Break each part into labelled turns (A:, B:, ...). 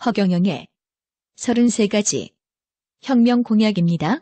A: 허경영의 33가지 혁명 공약입니다.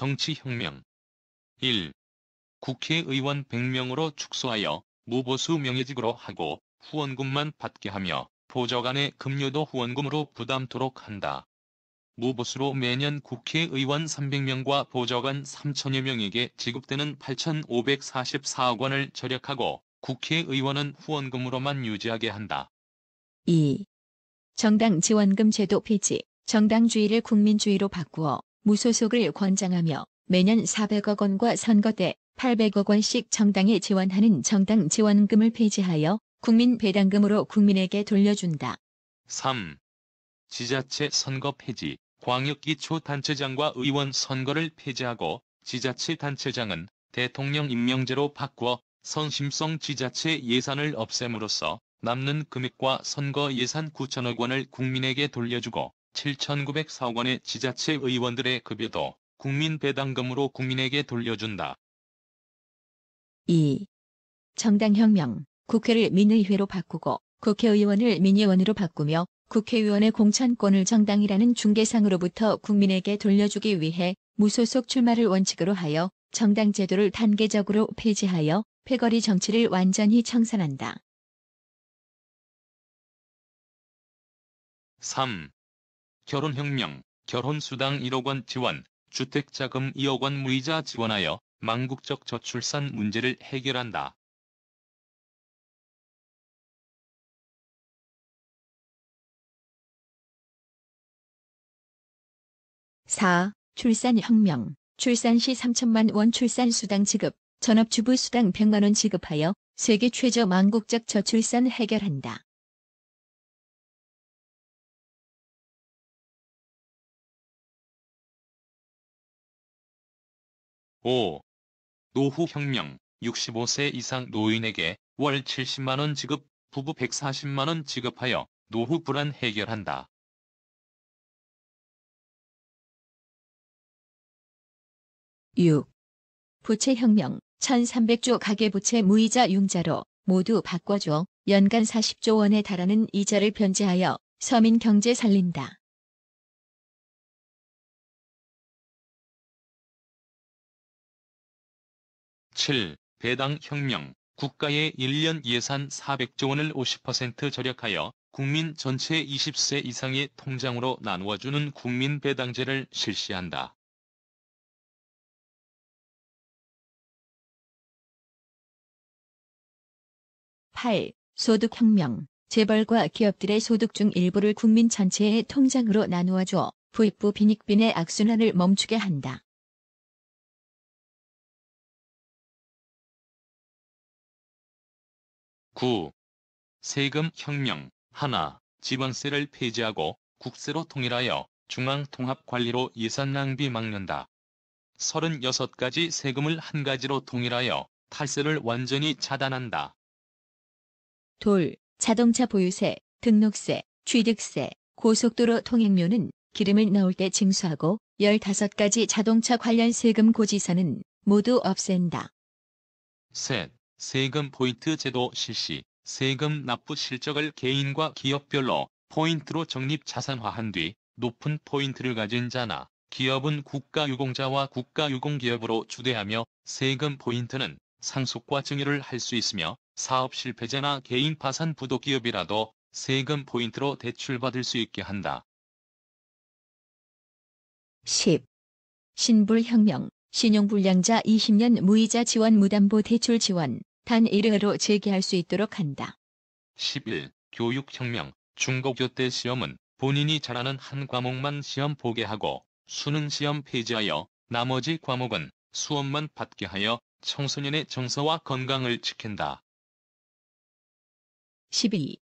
B: 정치혁명 1. 국회의원 100명으로 축소하여 무보수 명예직으로 하고 후원금만 받게 하며 보좌관의 급료도 후원금으로 부담토록 한다. 무보수로 매년 국회의원 300명과 보좌관 3천여 명에게 지급되는 8,544억 원을 절약하고 국회의원은 후원금으로만 유지하게 한다.
A: 2. 정당 지원금 제도 폐지, 정당주의를 국민주의로 바꾸어 무소속을 권장하며 매년 400억 원과 선거 때 800억 원씩 정당에 지원하는 정당 지원금을 폐지하여 국민 배당금으로 국민에게 돌려준다.
B: 3. 지자체 선거 폐지, 광역기초단체장과 의원 선거를 폐지하고 지자체 단체장은 대통령 임명제로 바꾸어 선심성 지자체 예산을 없앰으로써 남는 금액과 선거 예산 9천억 원을 국민에게 돌려주고 7,904억 원의 지자체 의원들의 급여도 국민 배당금으로 국민에게 돌려준다.
A: 2. 정당혁명, 국회를 민의회로 바꾸고 국회의원을 민의원으로 바꾸며 국회의원의 공천권을 정당이라는 중개상으로부터 국민에게 돌려주기 위해 무소속 출마를 원칙으로 하여 정당제도를 단계적으로 폐지하여 패거리 정치를 완전히 청산한다.
B: 3. 결혼혁명, 결혼수당 1억 원 지원, 주택자금 2억 원 무이자 지원하여 망국적 저출산 문제를 해결한다.
A: 4. 출산혁명, 출산 시 3천만 원 출산수당 지급, 전업주부 수당 100만 원 지급하여 세계 최저 망국적 저출산 해결한다.
B: 5. 노후혁명, 65세 이상 노인에게 월 70만 원 지급, 부부 140만 원 지급하여 노후 불안 해결한다.
A: 6. 부채혁명, 1,300조 가계부채 무이자 융자로 모두 바꿔줘 연간 40조 원에 달하는 이자를 변제하여 서민 경제 살린다.
B: 7. 배당혁명, 국가의 1년 예산 400조 원을 50% 절약하여 국민 전체 20세 이상의 통장으로 나누어주는 국민배당제를 실시한다.
A: 8. 소득혁명, 재벌과 기업들의 소득 중 일부를 국민 전체의 통장으로 나누어줘 부익부 빈익빈의 악순환을 멈추게 한다.
B: 9. 세금혁명, 하나, 지방세를 폐지하고 국세로 통일하여 중앙통합관리로 예산 낭비 막는다. 36가지 세금을 한 가지로 통일하여 탈세를 완전히 차단한다.
A: 돌, 자동차 보유세, 등록세, 취득세, 고속도로 통행료는 기름을 넣을 때 징수하고 15가지 자동차 관련 세금 고지서는 모두 없앤다.
B: 셋. 세금 포인트 제도 실시, 세금 납부 실적을 개인과 기업별로 포인트로 적립 자산화한 뒤 높은 포인트를 가진 자나 기업은 국가유공자와 국가유공기업으로 주대하며 세금 포인트는 상속과 증여를 할 수 있으며 사업 실패자나 개인 파산 부도 기업이라도 세금 포인트로 대출받을 수 있게 한다.
A: 10. 신불혁명, 신용불량자 20년 무이자 지원 무담보 대출 지원, 단 1회로 재개할 수 있도록 한다.
B: 11. 교육혁명, 중고교 때 시험은 본인이 잘하는 한 과목만 시험 보게 하고 수능 시험 폐지하여 나머지 과목은 수업만 받게 하여 청소년의 정서와 건강을 지킨다.
A: 12.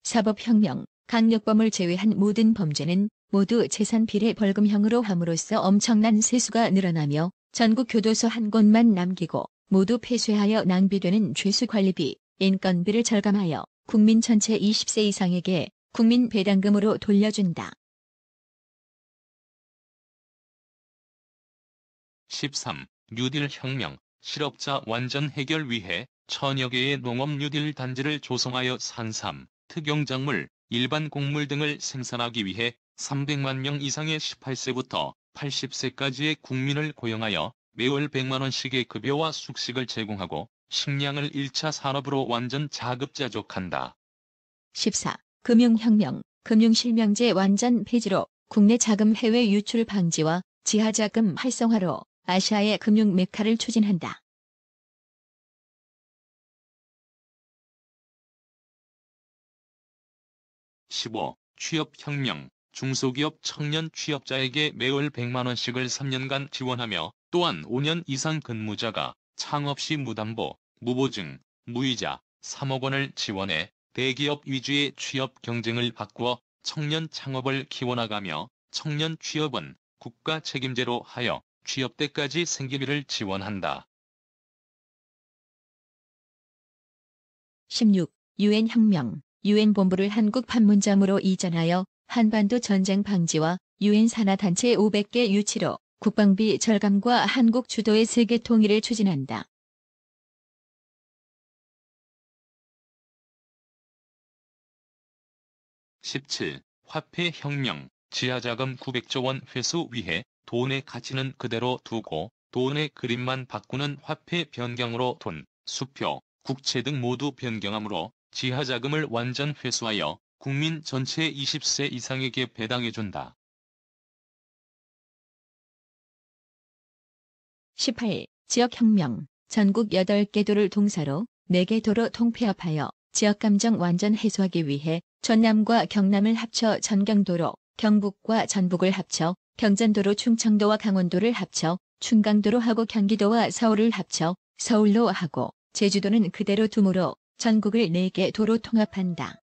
A: 사법혁명, 강력범을 제외한 모든 범죄는 모두 재산비례 벌금형으로 함으로써 엄청난 세수가 늘어나며 전국 교도소 한 곳만 남기고 모두 폐쇄하여 낭비되는 죄수관리비, 인건비를 절감하여 국민 전체 20세 이상에게 국민 배당금으로 돌려준다.
B: 13. 뉴딜 혁명, 실업자 완전 해결 위해 천여 개의 농업 뉴딜 단지를 조성하여 산삼, 특용작물, 일반 곡물 등을 생산하기 위해 300만 명 이상의 18세부터 80세까지의 국민을 고용하여 매월 100만 원씩의 급여와 숙식을 제공하고 식량을 1차 산업으로 완전 자급자족한다.
A: 14. 금융혁명, 금융실명제 완전 폐지로 국내 자금 해외 유출 방지와 지하자금 활성화로 아시아의 금융 메카를 추진한다.
B: 15. 취업혁명, 중소기업 청년 취업자에게 매월 100만 원씩을 3년간 지원하며 또한 5년 이상 근무자가 창업시 무담보, 무보증, 무이자 3억 원을 지원해 대기업 위주의 취업 경쟁을 바꾸어 청년 창업을 키워나가며 청년 취업은 국가 책임제로 하여 취업 때까지 생계비를 지원한다.
A: 16. 유엔 혁명, 유엔 본부를 한국 판문점으로 이전하여 한반도 전쟁 방지와 유엔 산하단체 500개 유치로 국방비 절감과 한국 주도의 세계 통일을 추진한다.
B: 17. 화폐혁명, 지하자금 900조 원 회수 위해 돈의 가치는 그대로 두고 돈의 그림만 바꾸는 화폐 변경으로 돈, 수표, 국채 등 모두 변경하므로 지하자금을 완전 회수하여 국민 전체 20세 이상에게 배당해준다.
A: 18. 지역혁명, 전국 8개 도를 동사로 4개 도로 통폐합하여 지역감정 완전 해소하기 위해 전남과 경남을 합쳐 전경도로, 경북과 전북을 합쳐 경전도로, 충청도와 강원도를 합쳐 충강도로 하고 경기도와 서울을 합쳐 서울로 하고 제주도는 그대로 두므로 전국을 4개 도로 통합한다.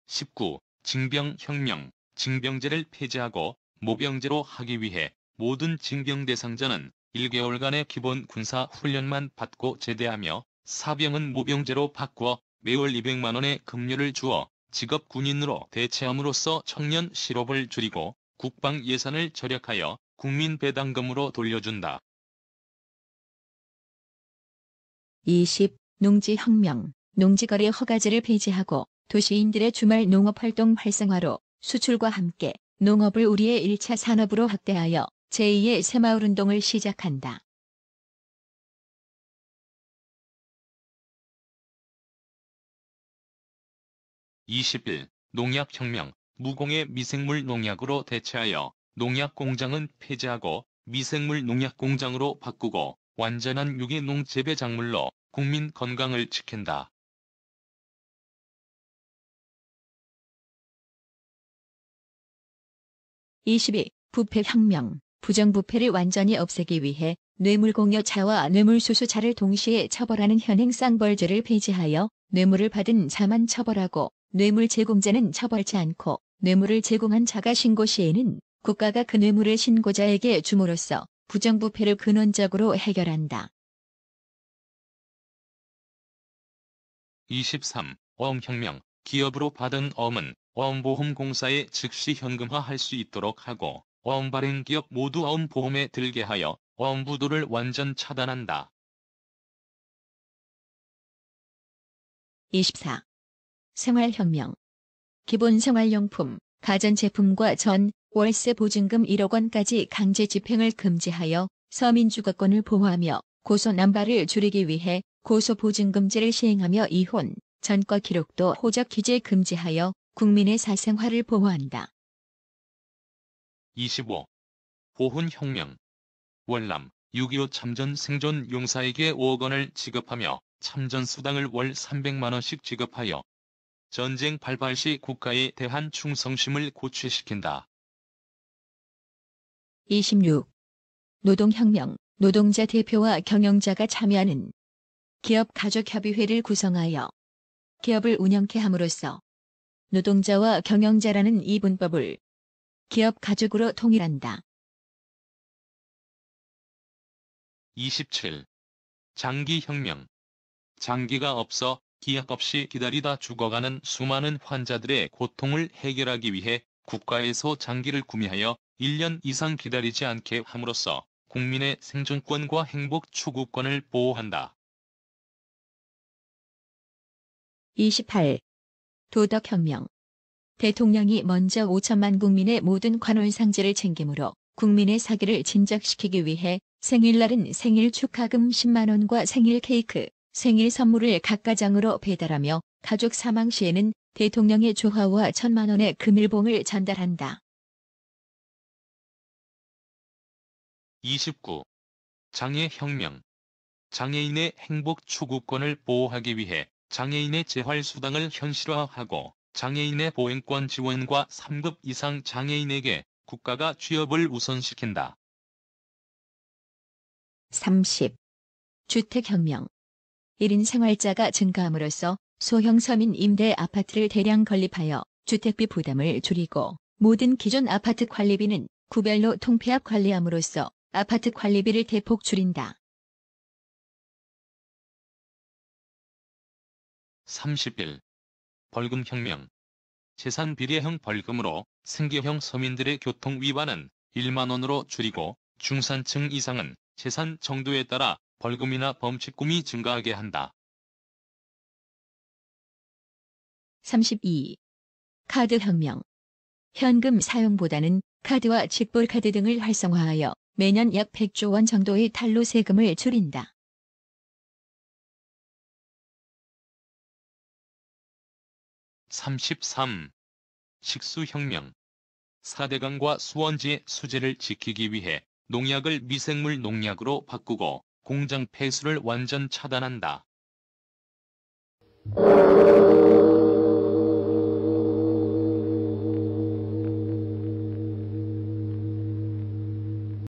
B: 19. 징병혁명, 징병제를 폐지하고 모병제로 하기 위해 모든 징병 대상자는 1개월간의 기본 군사 훈련만 받고 제대하며 사병은 모병제로 바꾸어 매월 200만 원의 급료를 주어 직업 군인으로 대체함으로써 청년 실업을 줄이고 국방 예산을 절약하여 국민 배당금으로 돌려준다.
A: 20. 농지혁명, 농지거래 허가제를 폐지하고 도시인들의 주말 농업활동 활성화로 수출과 함께 농업을 우리의 1차 산업으로 확대하여 제2의 새마을운동을 시작한다.
B: 21. 농약혁명, 무공해 미생물 농약으로 대체하여 농약공장은 폐지하고 미생물 농약공장으로 바꾸고 완전한 유기농 재배작물로 국민 건강을 지킨다.
A: 22. 부패혁명, 부정부패를 완전히 없애기 위해 뇌물공여자와 뇌물수수자를 동시에 처벌하는 현행 쌍벌죄를 폐지하여 뇌물을 받은 자만 처벌하고 뇌물 제공자는 처벌치 않고 뇌물을 제공한 자가 신고 시에는 국가가 그 뇌물을 신고자에게 줌으로써 부정부패를 근원적으로 해결한다.
B: 23. 어음혁명, 기업으로 받은 어음은 어음보험공사에 즉시 현금화할 수 있도록 하고 어음 발행 기업 모두 어음보험에 들게 하여 어음부도를 완전 차단한다.
A: 24. 생활혁명, 기본 생활용품, 가전제품과 전, 월세 보증금 1억 원까지 강제 집행을 금지하여 서민 주거권을 보호하며 고소 남발을 줄이기 위해 고소보증금제를 시행하며 이혼, 전과 기록도 호적 기재 금지하여 국민의 사생활을 보호한다.
B: 25. 보훈혁명, 월남 6.25 참전 생존 용사에게 5억 원을 지급하며 참전수당을 월 300만 원씩 지급하여 전쟁 발발 시 국가에 대한 충성심을 고취시킨다.
A: 26. 노동혁명, 노동자 대표와 경영자가 참여하는 기업 가족협의회를 구성하여 기업을 운영케 함으로써 노동자와 경영자라는 이분법을 기업 가족으로 통일한다.
B: 27. 장기혁명. 장기가 없어 기약 없이 기다리다 죽어가는 수많은 환자들의 고통을 해결하기 위해 국가에서 장기를 구매하여 1년 이상 기다리지 않게 함으로써 국민의 생존권과 행복 추구권을 보호한다.
A: 28. 도덕혁명. 대통령이 먼저 5천만 국민의 모든 관원상제를 챙기므로 국민의 사기를 진작시키기 위해 생일날은 생일 축하금 10만 원과 생일 케이크, 생일 선물을 각 가정으로 배달하며 가족 사망 시에는 대통령의 조화와 1,000만 원의 금일봉을 전달한다.
B: 29. 장애혁명. 장애인의 행복 추구권을 보호하기 위해 장애인의 재활수당을 현실화하고 장애인의 보행권 지원과 3급 이상 장애인에게 국가가 취업을 우선시킨다.
A: 30. 주택혁명. 1인 생활자가 증가함으로써 소형 서민 임대 아파트를 대량 건립하여 주택비 부담을 줄이고 모든 기존 아파트 관리비는 구별로 통폐합 관리함으로써 아파트 관리비를 대폭 줄인다.
B: 31. 벌금혁명. 재산비례형 벌금으로 생계형 서민들의 교통 위반은 1만 원으로 줄이고 중산층 이상은 재산 정도에 따라 벌금이나 범칙금이 증가하게 한다.
A: 32. 카드혁명. 현금 사용보다는 카드와 직불카드 등을 활성화하여 매년 약 100조 원 정도의 탈루 세금을 줄인다.
B: 33. 식수혁명. 4대강과 수원지의 수제를 지키기 위해 농약을 미생물 농약으로 바꾸고 공장 폐수를 완전 차단한다.